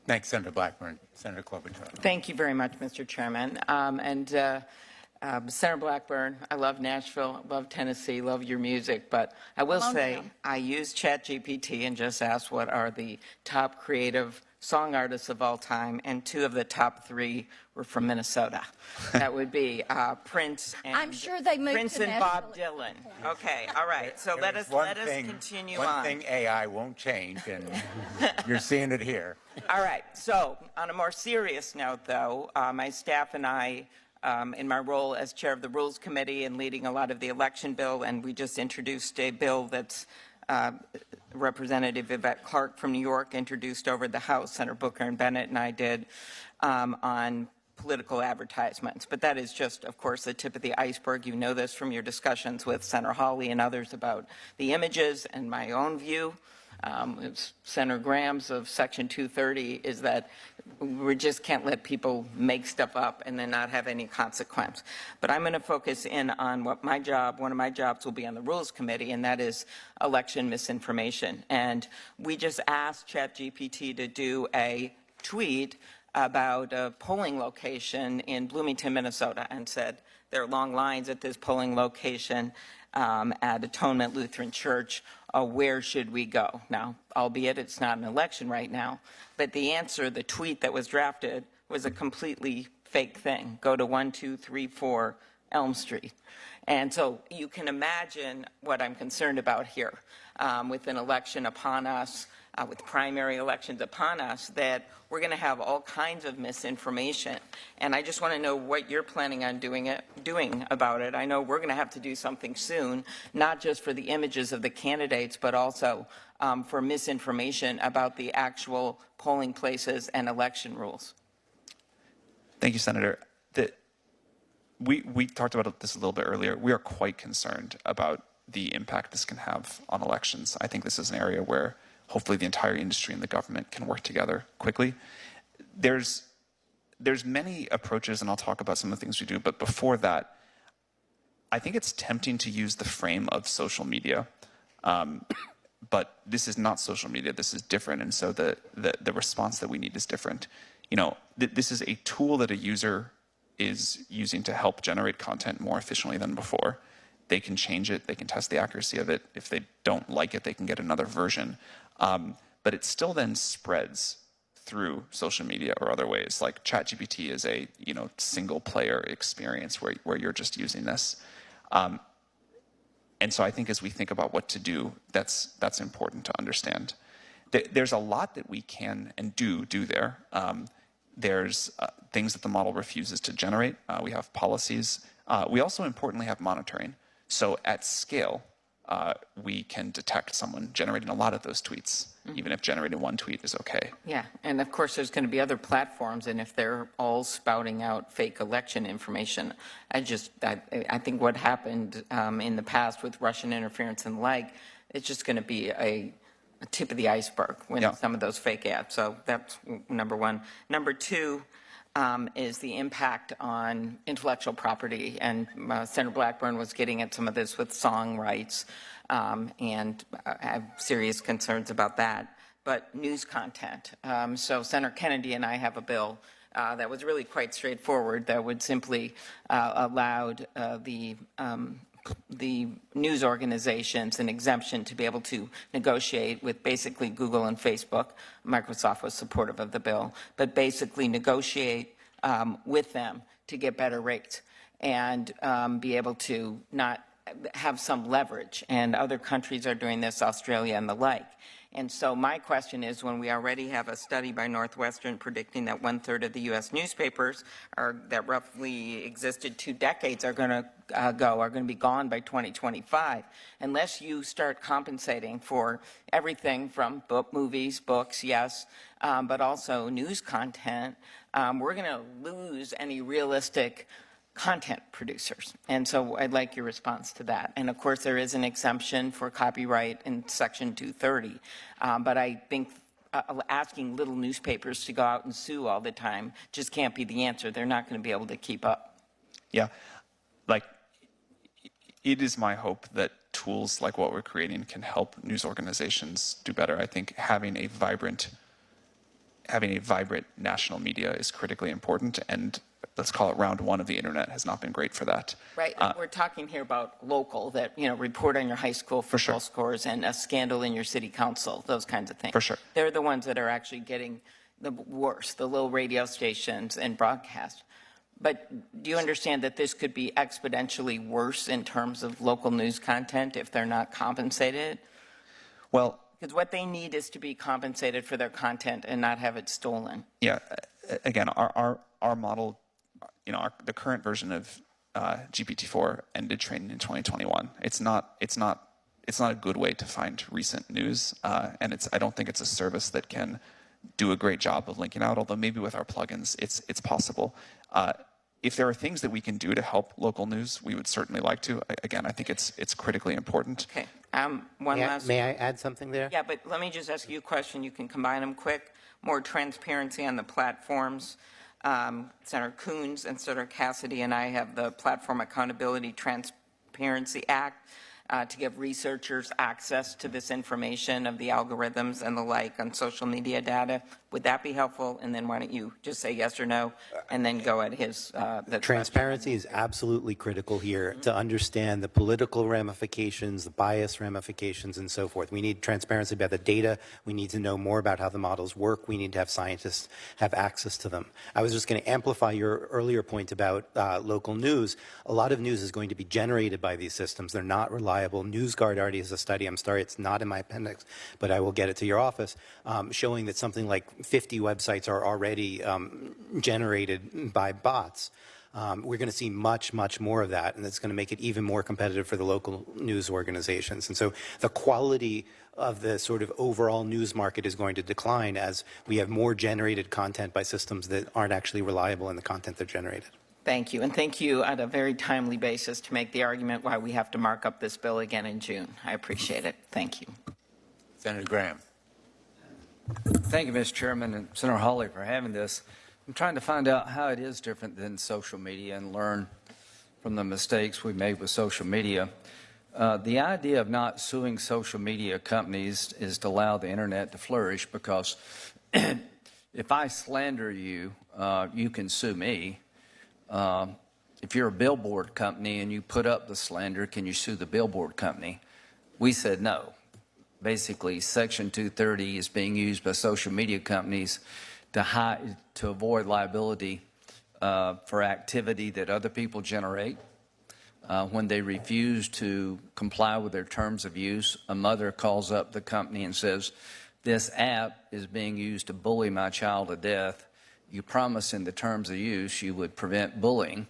Thanks, Senator Blackburn. Senator Klobuchar. Thank you very much, Mr. Chairman. Senator Blackburn, I love Nashville, love Tennessee, love your music, but I will say I used ChatGPT and just asked what are the top creative song artists of all time, and 2 of the top 3 were from Minnesota. That would be Prince and I'm sure they moved Prince to and Bob Dylan. Okay, all right. So let us continue on. One thing AI won't change, and you're seeing it here. All right. So on a more serious note, though, my staff and I, in my role as chair of the Rules Committee and leading a lot of the election bill, and we just introduced a bill that's Representative Yvette Clarke from New York introduced over the House, Senator Booker and Bennett and I did, on political advertisements. But that is just, of course, the tip of the iceberg. You know this from your discussions with Senator Hawley and others about the images, and my own view. Senator Graham's of Section 230 is that we just can't let people make stuff up and then not have any consequence. But I'm going to focus in on what one of my jobs will be on the Rules Committee, and that is election misinformation. And we just asked ChatGPT to do a tweet about a polling location in Bloomington, Minnesota, and said there are long lines at this polling location at Atonement Lutheran Church. Where should we go? Now, albeit it's not an election right now, but the answer, the tweet that was drafted, was a completely fake thing. Go to 1234 Elm Street. And so you can imagine what I'm concerned about here with an election upon us, with primary elections upon us, that we're going to have all kinds of misinformation. And I just want to know what you're planning on doing about it. I know we're going to have to do something soon, not just for the images of the candidates, but also for misinformation about the actual polling places and election rules. Thank you, Senator. We talked about this a little bit earlier. We are quite concerned about the impact this can have on elections. I think this is an area where hopefully the entire industry and the government can work together quickly. There's many approaches, and I'll talk about some of the things we do, but before that, I think it's tempting to use the frame of social media, but this is not social media, this is different, and so the response that we need is different. You know, this is a tool that a user is using to help generate content more efficiently than before. They can change it, they can test the accuracy of it. If they don't like it, they can get another version. But it still then spreads through social media or other ways. Like ChatGPT is a single player experience where you're just using this. And so I think as we think about what to do, that's important to understand. There's a lot that we can and do there. There's things that the model refuses to generate. We have policies. We also importantly have monitoring. So at scale, we can detect someone generating a lot of those tweets, even if generating one tweet is okay. Yeah, and of course there's going to be other platforms, and if they're all spouting out fake election information, I think what happened in the past with Russian interference and the like, it's just going to be a tip of the iceberg when some of those fake ads. So that's number one. Number two is the impact on intellectual property. And Senator Blackburn was getting at some of this with song rights, and I have serious concerns about that. But news content. So Senator Kennedy and I have a bill that was really quite straightforward that would simply allow the news organizations an exemption to be able to negotiate with basically Google and Facebook. Microsoft was supportive of the bill, but basically negotiate with them to get better rates and be able to not have some leverage. And other countries are doing this, Australia and the like. And so my question is, when we already have a study by Northwestern predicting that 1/3 of the U.S. newspapers that roughly existed 2 decades are going to be gone by 2025, unless you start compensating for everything from movies, books, yes, but also news content, we're going to lose any realistic content producers. And so I'd like your response to that. And of course, there is an exemption for copyright in Section 230. But I think asking little newspapers to go out and sue all the time just can't be the answer. They're not going to be able to keep up. Yeah, like it is my hope that tools like what we're creating can help news organizations do better. I think having having a vibrant national media is critically important, and let's call it round one of the internet has not been great for that. Right, and we're talking here about local, that, report on your high school football scores and a scandal in your city council, those kinds of things. For sure. They're the ones that are actually getting the worst, the little radio stations and broadcast. But do you understand that this could be exponentially worse in terms of local news content if they're not compensated? Well, because what they need is to be compensated for their content and not have it stolen. Yeah, again, our model, the current version of GPT-4 ended training in 2021. It's not a good way to find recent news, and I don't think it's a service that can do a great job of linking out. Although maybe with our plugins, it's possible. If there are things that we can do to help local news, we would certainly like to. Again, I think it's critically important. Okay. One last. May I add something there? Yeah, but let me just ask you a question. You can combine them quick. More transparency on the platforms. Senator Coons and Senator Cassidy and I have the Platform Accountability Transparency Act to give researchers access to this information of the algorithms and the like on social media data. Would that be helpful? And then why don't you just say yes or no, and then go at his. Transparency is absolutely critical here to understand the political ramifications, the bias ramifications, and so forth. We need transparency about the data. We need to know more about how the models work. We need to have scientists have access to them. I was just going to amplify your earlier point about local news. A lot of news is going to be generated by these systems. They're not reliable. NewsGuard already has a study. I'm sorry, it's not in my appendix, but I will get it to your office, showing that something like 50 websites are already generated by bots. We're going to see much, much more of that, and it's going to make it even more competitive for the local news organizations. And so the quality of the sort of overall news market is going to decline as we have more generated content by systems that aren't actually reliable in the content they're generated. Thank you, and thank you on a very timely basis to make the argument why we have to mark up this bill again in June. I appreciate it. Thank you. Senator Graham. Thank you, Mr. Chairman, and Senator Hawley for having this. I'm trying to find out how it is different than social media and learn from the mistakes we made with social media. The idea of not suing social media companies is to allow the internet to flourish, because if I slander you, you can sue me. If you're a billboard company and you put up the slander, can you sue the billboard company? We said no. Basically, Section 230 is being used by social media companies to avoid liability for activity that other people generate. When they refuse to comply with their terms of use, a mother calls up the company and says, "This app is being used to bully my child to death. You promised in the terms of use you would prevent bullying."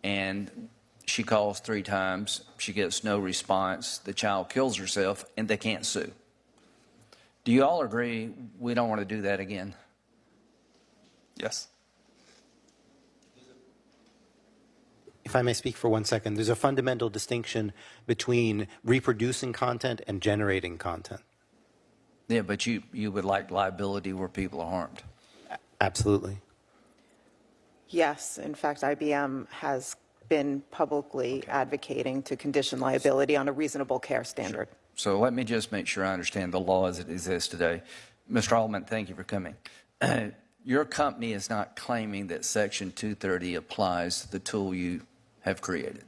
And she calls 3 times, she gets no response, the child kills herself, and they can't sue. Do you all agree we don't want to do that again? Yes. If I may speak for 1 second, there's a fundamental distinction between reproducing content and generating content. Yeah, but you would like liability where people are harmed. Absolutely. Yes, in fact, IBM has been publicly advocating to condition liability on a reasonable care standard. Sure. So let me just make sure I understand the law as it exists today. Mr. Altman, thank you for coming. Your company is not claiming that Section 230 applies to the tool you have created.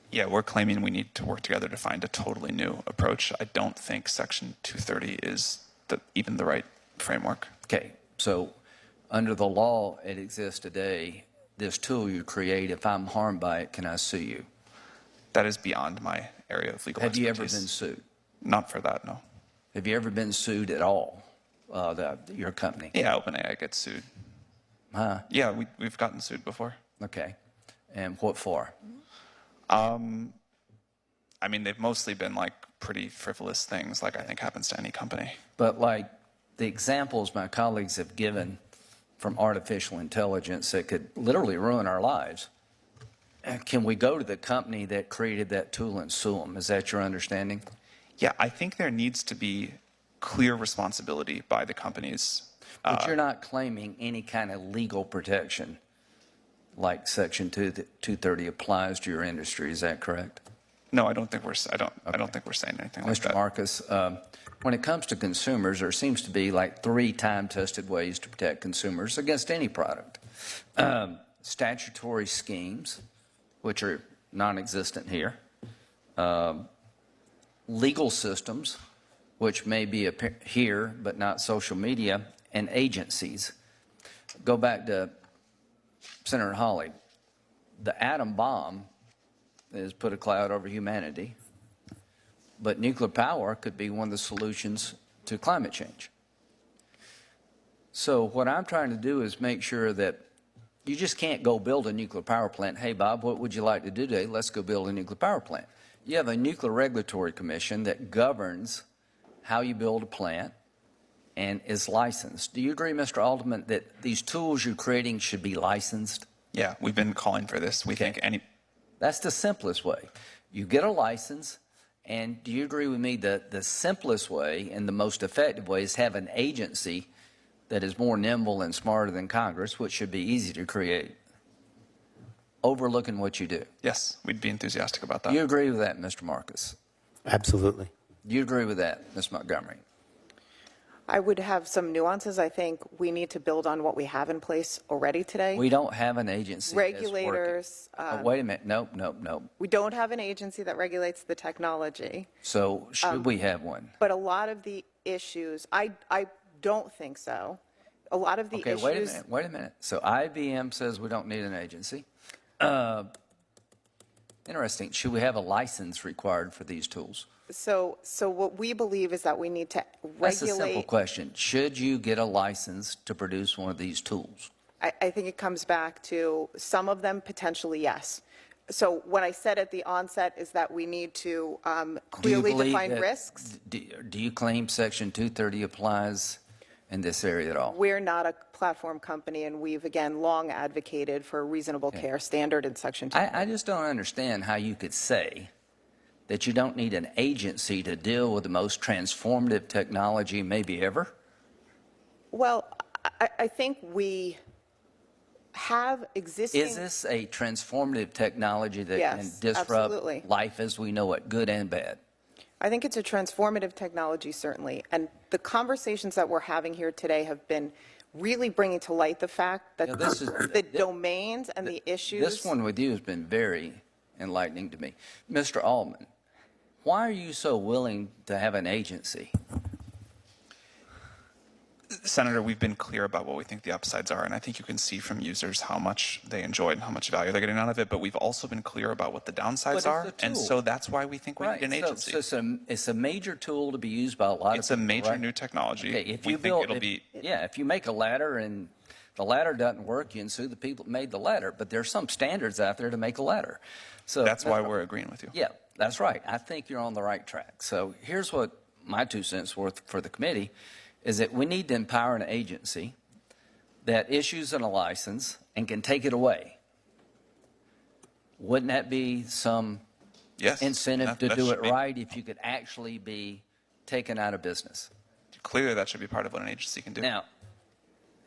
Yeah, we're claiming we need to work together to find a totally new approach. I don't think Section 230 is even the right framework. Okay, so under the law it exists today, this tool you create, if I'm harmed by it, can I sue you? That is beyond my area of legal Have expertise. you ever been sued? Not for that, no. Have you ever been sued at all, your company? Yeah, OpenAI gets sued. Huh? Yeah, we've gotten sued before. Okay. And what for? I mean, they've mostly been like pretty frivolous things, like I think happens to any company. But like the examples my colleagues have given from artificial intelligence that could literally ruin our lives, can we go to the company that created that tool and sue them? Is that your understanding? Yeah, I think there needs to be clear responsibility by the companies. But you're not claiming any kind of legal protection like Section 230 applies to your industry, is that correct? No, I don't think we're saying anything like Mr. that. Marcus, when it comes to consumers, there seems to be like 3 time-tested ways to protect consumers against any product. Statutory schemes, which are non-existent here. Legal systems, which may be here but not social media, and agencies. Go back to Senator Hawley. The atom bomb has put a cloud over humanity, but nuclear power could be one of the solutions to climate change. So what I'm trying to do is make sure that you just can't go build a nuclear power plant. Hey, Bob, what would you like to do today? Let's go build a nuclear power plant. You have a Nuclear Regulatory Commission that governs how you build a plant and is licensed. Do you agree, Mr. Altman, that these tools you're creating should be licensed? Yeah, we've been calling for this. We think any. That's the simplest way. You get a license, and do you agree with me that the simplest way and the most effective way is have an agency that is more nimble and smarter than Congress, which should be easy to create, overlooking what you do? Yes, we'd be enthusiastic about that. You agree with that, Mr. Marcus? Absolutely. Do you agree with that, Ms. Montgomery? I would have some nuances. I think we need to build on what we have in place already today. We don't have an agency that's working. Regulators, Wait a minute. Nope. we don't have an agency that regulates the technology, So should we have one? but a lot of the issues, I don't think so. A lot of the Okay, issues. wait a minute. So IBM says we don't need an agency. Interesting. Should we have a license required for these tools? So what we believe is that we need to That's a simple regulate. question. Should you get a license to produce one of these tools? I think it comes back to some of them potentially, yes. So what I said at the onset is that we need to clearly define risks. Do you claim Section 230 applies in this area at all? We're not a platform company, and we've, again, long advocated for a reasonable care standard in Section 2. I just don't understand how you could say that you don't need an agency to deal with the most transformative technology maybe ever? Well, I think we have existing. Is this a transformative technology that can Yes, disrupt absolutely. life as we know it, good and bad? I think it's a transformative technology, certainly. And the conversations that we're having here today have been really bringing to light the fact that Yeah, this is- the domains and the issues. This one with you has been very enlightening to me. Mr. Altman, why are you so willing to have an agency? Senator, we've been clear about what we think the upsides are, and I think you can see from users how much they enjoy and how much value they're getting out of it, but we've also been clear about what the downsides it's are, a and tool. so that's why we think we need an agency. So it's a major tool to be used by a lot of It's a people, major right? new technology. Okay, if We you think build, it'll be. if you make a ladder and the ladder doesn't work, you can sue the people that made the ladder, but there's some standards out there to make a ladder. So That's why we're agreeing with you. Yeah, that's right. I think you're on the right track. So here's what my 2 cents worth for the committee is that we need to empower an agency that issues a license and can take it away. Wouldn't that be some Yes. incentive to that do should it be- right if you could actually be taken out of business? Clearly, that should be part of what an agency can do. Now,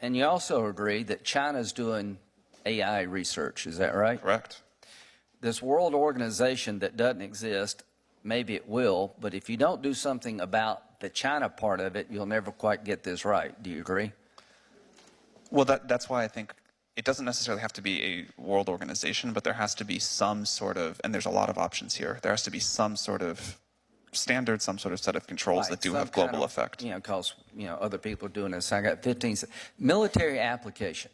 and you also agree that China's doing AI research, is that right? Correct. This world organization that doesn't exist, maybe it will, but if you don't do something about the China part of it, you'll never quite get this right. Do you agree? Well, that's why I think it doesn't necessarily have to be a world organization, but there has to be some sort of, and there's a lot of options here, there has to be some sort of standard, some sort of set of controls that do Some have kind global of, effect. Because, other people are doing this. I got 15 seconds. Military application.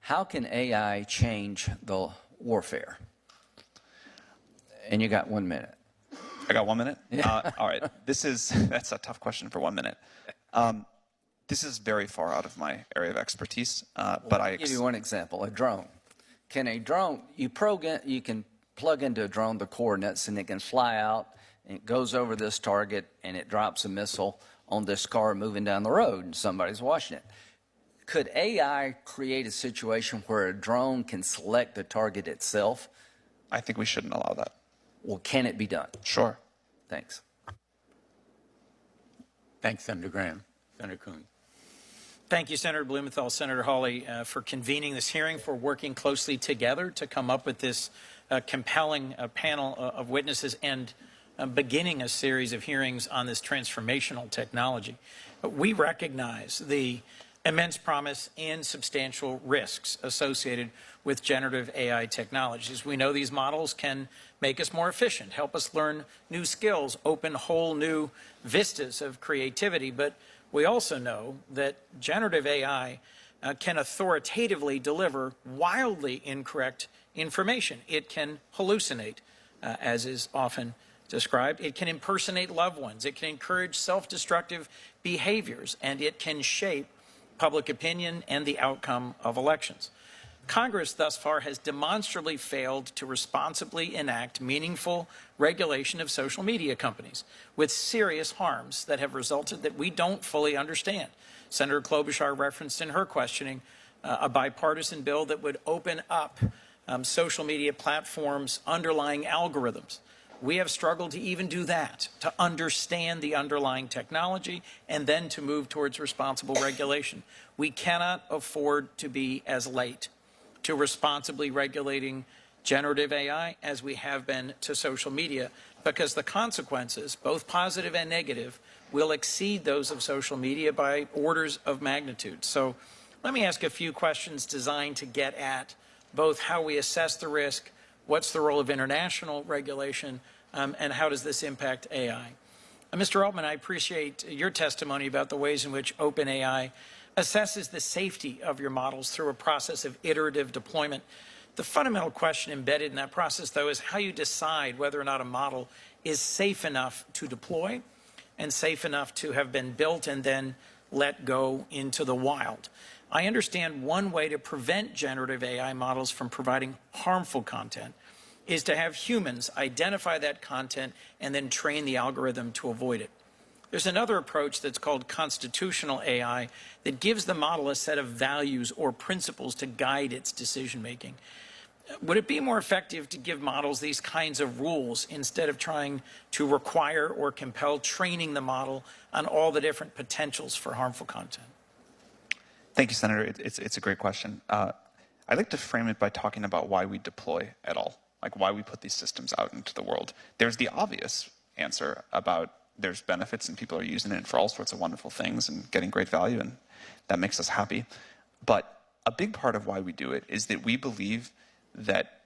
How can AI change the warfare? And you got 1 minute. I got 1 minute? All right. That's a tough question for 1 minute. This is very far out of my area of expertise, but I'll give you one example, a drone. Can a drone, you can plug into a drone the coordinates and it can fly out and it goes over this target and it drops a missile on this car moving down the road and somebody's watching it. Could AI create a situation where a drone can select the target itself? I think we shouldn't allow that. Well, can it be done? Sure. Thanks. Thanks, Senator Graham. Senator Coons. Thank you, Senator Blumenthal, Senator Hawley, for convening this hearing, for working closely together to come up with this compelling panel of witnesses and beginning a series of hearings on this transformational technology. We recognize the immense promise and substantial risks associated with generative AI technologies. We know these models can make us more efficient, help us learn new skills, open whole new vistas of creativity, but we also know that generative AI can authoritatively deliver wildly incorrect information. It can hallucinate, as is often described. It can impersonate loved ones. It can encourage self-destructive behaviors, and it can shape public opinion and the outcome of elections. Congress thus far has demonstrably failed to responsibly enact meaningful regulation of social media companies with serious harms that have resulted that we don't fully understand. Senator Klobuchar referenced in her questioning a bipartisan bill that would open up social media platforms' underlying algorithms. We have struggled to even do that, to understand the underlying technology and then to move towards responsible regulation. We cannot afford to be as late to responsibly regulating generative AI as we have been to social media, because the consequences, both positive and negative, will exceed those of social media by orders of magnitude. So let me ask a few questions designed to get at both how we assess the risk, what's the role of international regulation, and how does this impact AI? Mr. Altman, I appreciate your testimony about the ways in which OpenAI assesses the safety of your models through a process of iterative deployment. The fundamental question embedded in that process, though, is how you decide whether or not a model is safe enough to deploy and safe enough to have been built and then let go into the wild. I understand one way to prevent generative AI models from providing harmful content is to have humans identify that content and then train the algorithm to avoid it. There's another approach that's called constitutional AI that gives the model a set of values or principles to guide its decision-making. Would it be more effective to give models these kinds of rules instead of trying to require or compel training the model on all the different potentials for harmful content? Thank you, Senator. It's a great question. I'd like to frame it by talking about why we deploy at all, like why we put these systems out into the world. There's the obvious answer about there's benefits and people are using it for all sorts of wonderful things and getting great value, and that makes us happy. But a big part of why we do it is that we believe that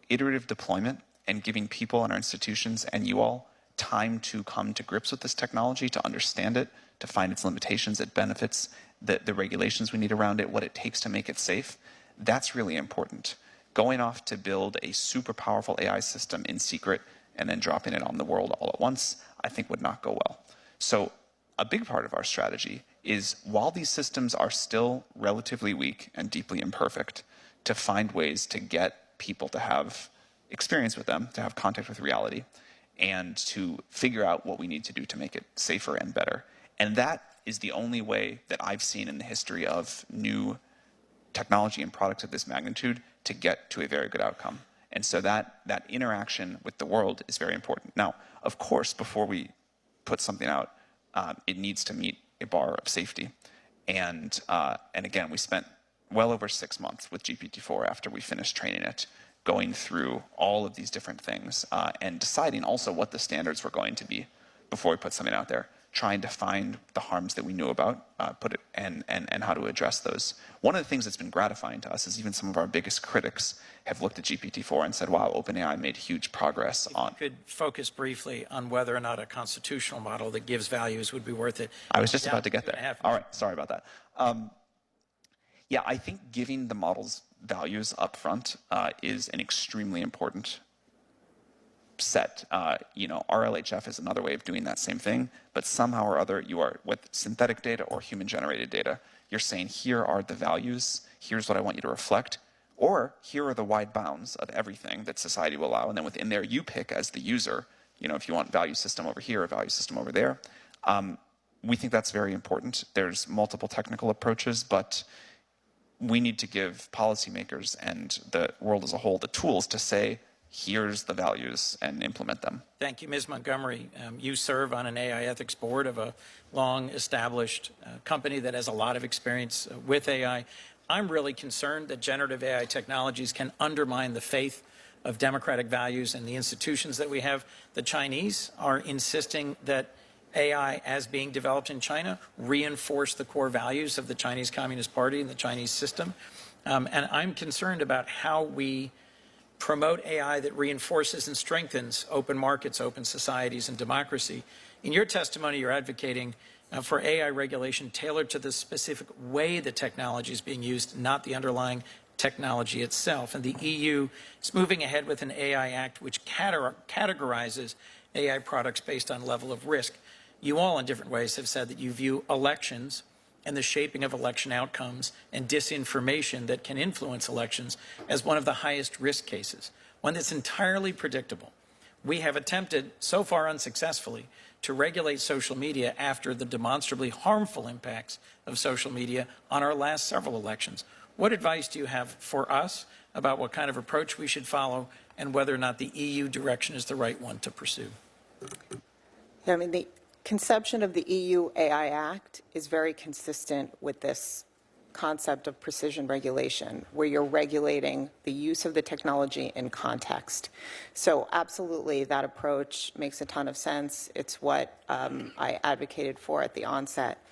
iterative deployment and giving people in our institutions and you all time to come to grips with this technology, to understand it, to find its limitations, its benefits, the regulations we need around it, what it takes to make it safe, that's really important. Going off to build a super powerful AI system in secret and then dropping it on the world all at once, I think would not go well. So a big part of our strategy is, while these systems are still relatively weak and deeply imperfect, to find ways to get people to have experience with them, to have contact with reality, and to figure out what we need to do to make it safer and better. And that is the only way that I've seen in the history of new technology and products of this magnitude to get to a very good outcome. And so that interaction with the world is very important. Now, of course, before we put something out, it needs to meet a bar of safety. And again, we spent well over 6 months with GPT-4 after we finished training it, going through all of these different things and deciding also what the standards were going to be before we put something out there, trying to find the harms that we knew about, and how to address those. One of the things that's been gratifying to us is even some of our biggest critics have looked at GPT-4 and said, wow, OpenAI made huge progress on. If you could focus briefly on whether or not a constitutional model that gives values would be worth it. I was just about to get there. All right, sorry about that. Yeah, I think giving the models values up front is an extremely important set. RLHF is another way of doing that same thing, but somehow or other you are, with synthetic data or human-generated data, you're saying, here are the values, here's what I want you to reflect, or here are the wide bounds of everything that society will allow, and then within there you pick as the user, if you want value system over here, a value system over there. We think that's very important. There's multiple technical approaches, but we need to give policymakers and the world as a whole the tools to say, here's the values, and implement them. Thank you, Ms. Montgomery. You serve on an AI ethics board of a long-established company that has a lot of experience with AI. I'm really concerned that generative AI technologies can undermine the faith of democratic values and the institutions that we have. The Chinese are insisting that AI, as being developed in China, reinforce the core values of the Chinese Communist Party and the Chinese system. And I'm concerned about how we promote AI that reinforces and strengthens open markets, open societies, and democracy. In your testimony, you're advocating for AI regulation tailored to the specific way the technology is being used, not the underlying technology itself. And the EU is moving ahead with an AI Act which categorizes AI products based on level of risk. You all, in different ways, have said that you view elections and the shaping of election outcomes and disinformation that can influence elections as one of the highest risk cases, one that's entirely predictable. We have attempted, so far unsuccessfully, to regulate social media after the demonstrably harmful impacts of social media on our last several elections. What advice do you have for us about what kind of approach we should follow and whether or not the EU direction is the right one to pursue? Yeah, I mean, the conception of the EU AI Act is very consistent with this concept of precision regulation, where you're regulating the use of the technology in context. So absolutely, that approach makes a ton of sense. It's what I advocated for at the onset.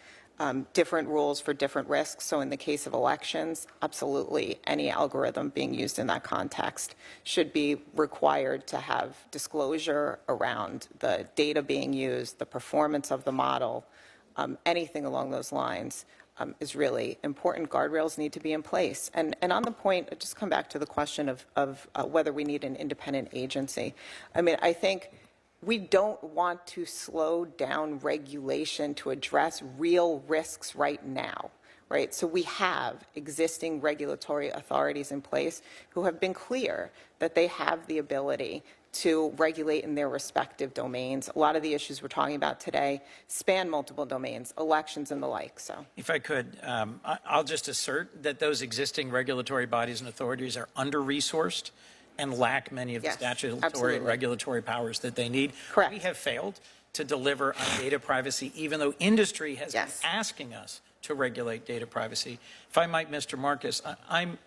Different rules for different risks. So in the case of elections, absolutely any algorithm being used in that context should be required to have disclosure around the data being used, the performance of the model, anything along those lines is really important. Guardrails need to be in place. And on the point, just come back to the question of whether we need an independent agency. I mean, I think we don't want to slow down regulation to address real risks right now, right? So we have existing regulatory authorities in place who have been clear that they have the ability to regulate in their respective domains. A lot of the issues we're talking about today span multiple domains, elections and the like. So, if I could, I'll just assert that those existing regulatory bodies and authorities are under-resourced and lack many of the statutory and regulatory powers that they need. Correct. We have failed to deliver on data privacy, even though industry has been asking us to regulate data privacy. If I might, Mr. Marcus, I'm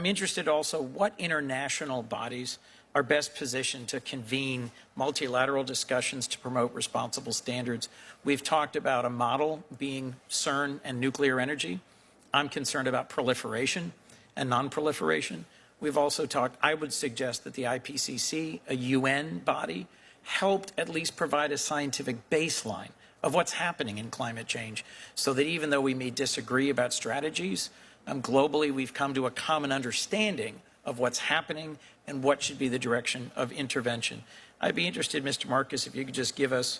interested also what international bodies are best positioned to convene multilateral discussions to promote responsible standards. We've talked about a model being CERN and nuclear energy. I'm concerned about proliferation and non-proliferation. We've also talked, I would suggest that the IPCC, a UN body, helped at least provide a scientific baseline of what's happening in climate change so that even though we may disagree about strategies, globally we've come to a common understanding of what's happening and what should be the direction of intervention. I'd be interested, Mr. Marcus, if you could just give us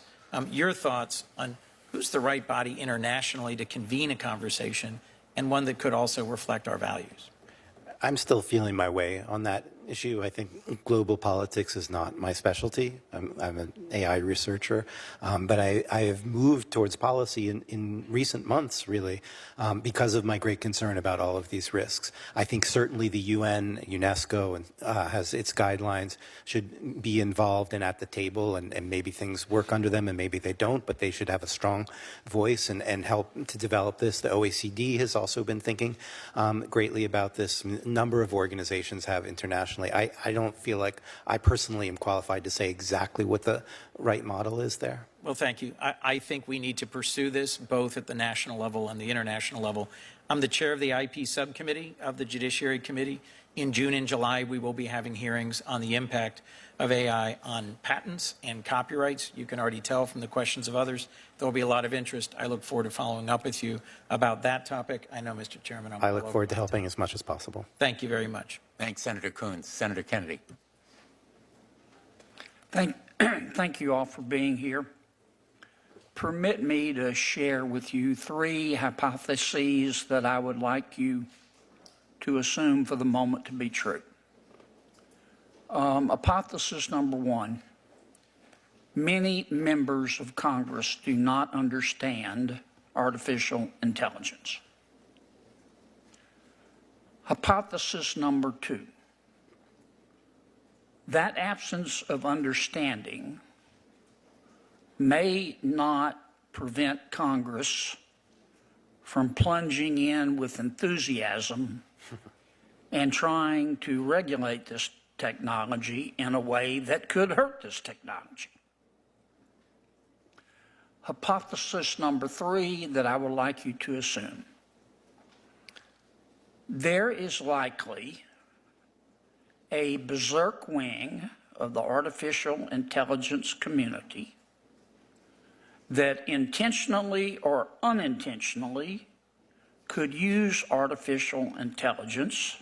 your thoughts on who's the right body internationally to convene a conversation and one that could also reflect our values. I'm still feeling my way on that issue. I think global politics is not my specialty. I'm an AI researcher, but I have moved towards policy in recent months, really, because of my great concern about all of these risks. I think certainly the UN, UNESCO, has its guidelines, should be involved and at the table, and maybe things work under them and maybe they don't, but they should have a strong voice and help to develop this. The OECD has also been thinking greatly about this. A number of organizations have international. I don't feel like I personally am qualified to say exactly what the right model is there. Well, thank you. I think we need to pursue this both at the national level and the international level. I'm the chair of the IP subcommittee of the Judiciary Committee. In June and July, we will be having hearings on the impact of AI on patents and copyrights. You can already tell from the questions of others, there will be a lot of interest. I look forward to following up with you about that topic. I know, Mr. Chairman, I look forward to helping as much as possible. Thank you very much. Thanks, Senator Coons. Senator Kennedy. Thank you all for being here. Permit me to share with you 3 hypotheses that I would like you to assume for the moment to be true. Hypothesis number 1, many members of Congress do not understand artificial intelligence. Hypothesis number 2, that absence of understanding may not prevent Congress from plunging in with enthusiasm and trying to regulate this technology in a way that could hurt this technology. Hypothesis number 3 that I would like you to assume. There is likely a berserk wing of the artificial intelligence community that intentionally or unintentionally could use artificial intelligence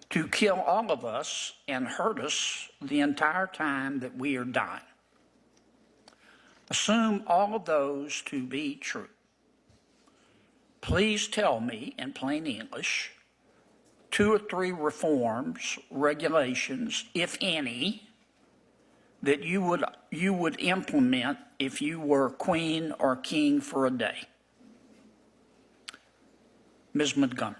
to kill all of us and hurt us the entire time that we are dying. Assume all of those to be true. Please tell me in plain English 2 or 3 reforms, regulations, if any, that you would implement if you were queen or king for a day. Ms. Montgomery.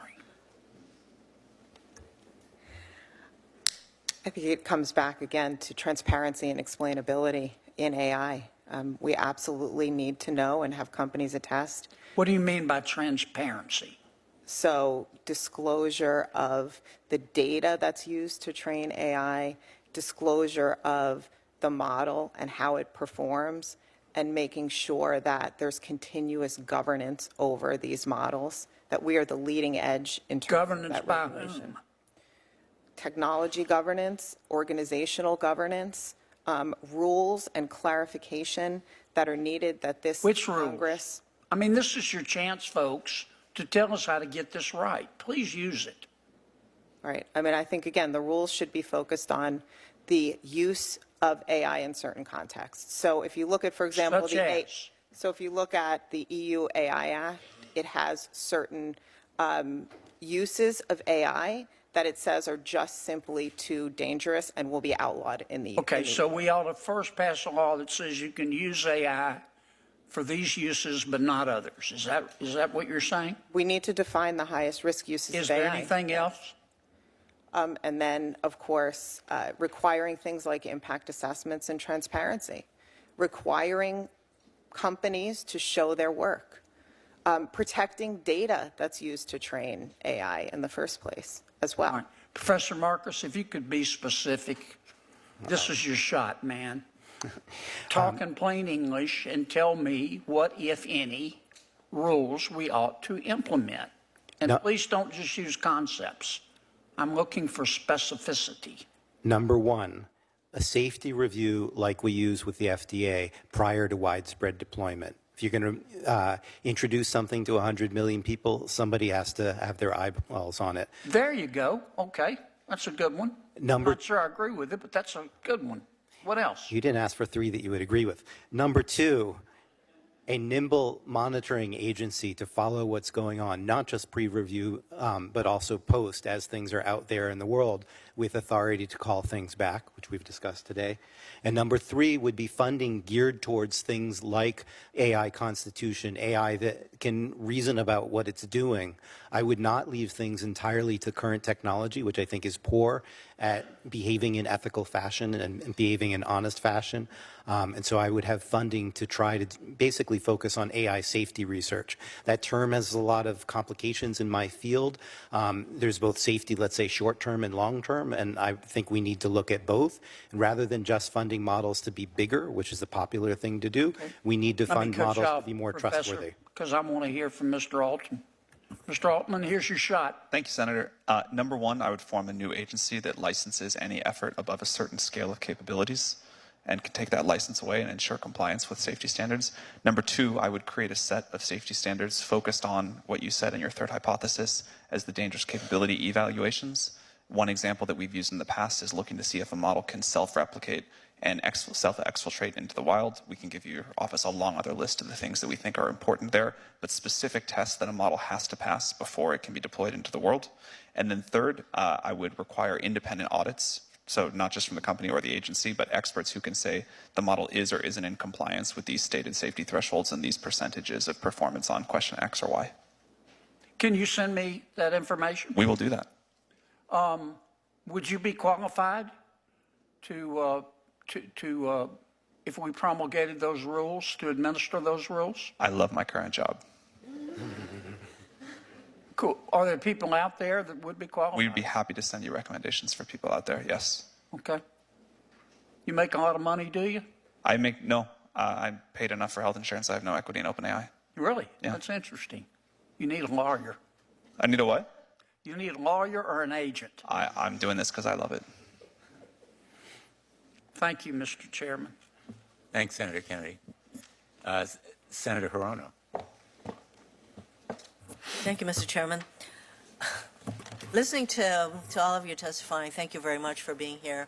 I think it comes back again to transparency and explainability in AI. We absolutely need to know and have companies attest. What do you mean by transparency? So disclosure of the data that's used to train AI, disclosure of the model and how it performs, and making sure that there's continuous governance over these models, that we are the leading edge in terms Governance of that by regulation. whom? Technology governance, organizational governance, rules and clarification that are needed that this Which rules? Congress. I mean, this is your chance, folks, to tell us how to get this right. Please use it. Right. I mean, I think, again, the rules should be focused on the use of AI in certain contexts. So if you look at, for example, Such as? so if you look at the EU AI Act, it has certain uses of AI that it says are just simply too dangerous and will be outlawed in the Okay, in the- so we ought to first pass a law that says you can use AI for these uses but not others. Is that what you're saying? we need to define the highest risk uses Is of AI. there anything else? And then, of course, requiring things like impact assessments and transparency, requiring companies to show their work, protecting data that's used to train AI in the first place as well. All right. Professor Marcus, if you could be specific, this is your shot, man. Talk in plain English and tell me what, if any, rules we ought to implement. And No. please don't just use concepts. I'm looking for specificity. Number 1, a safety review like we use with the FDA prior to widespread deployment. If you're going to introduce something to 100 million people, somebody has to have their eyeballs on it. There you go. Okay, that's a good one. Number- I'm not sure I agree with it, but that's a good one. What else? You didn't ask for 3 that you would agree with. Number 2, a nimble monitoring agency to follow what's going on, not just pre-review, but also post as things are out there in the world with authority to call things back, which we've discussed today. And number 3 would be funding geared towards things like AI constitution, AI that can reason about what it's doing. I would not leave things entirely to current technology, which I think is poor at behaving in ethical fashion and behaving in honest fashion. And so I would have funding to try to basically focus on AI safety research. That term has a lot of complications in my field. There's both safety, let's say, short-term and long-term, and I think we need to look at both. And rather than just funding models to be bigger, which is a popular thing to do, we need to fund models to be more trustworthy. Because I want to hear from Mr. Altman. Mr. Altman, here's your shot. Thank you, Senator. Number 1, I would form a new agency that licenses any effort above a certain scale of capabilities and can take that license away and ensure compliance with safety standards. Number 2, I would create a set of safety standards focused on what you said in your third hypothesis as the dangerous capability evaluations. One example that we've used in the past is looking to see if a model can self-replicate and self-exfiltrate into the wild. We can give your office a long other list of the things that we think are important there, but specific tests that a model has to pass before it can be deployed into the world. And then third, I would require independent audits. So not just from the company or the agency, but experts who can say the model is or isn't in compliance with these stated safety thresholds and these percentages of performance on question X or Y. Can you send me that information? We will do that. Would you be qualified to if we promulgated those rules, to administer those rules? I love my current job. Cool. Are there people out there that would be qualified? We'd be happy to send you recommendations for people out there, yes. Okay. You make a lot of money, do you? No, I paid enough for health insurance. I have no equity in OpenAI. Really? Yeah. That's interesting. You need a lawyer. I need a what? You need a lawyer or an agent. I'm doing this because I love it. Thank you, Mr. Chairman. Thanks, Senator Kennedy. Senator Hirono. Thank you, Mr. Chairman. Listening to all of you testifying, thank you very much for being here.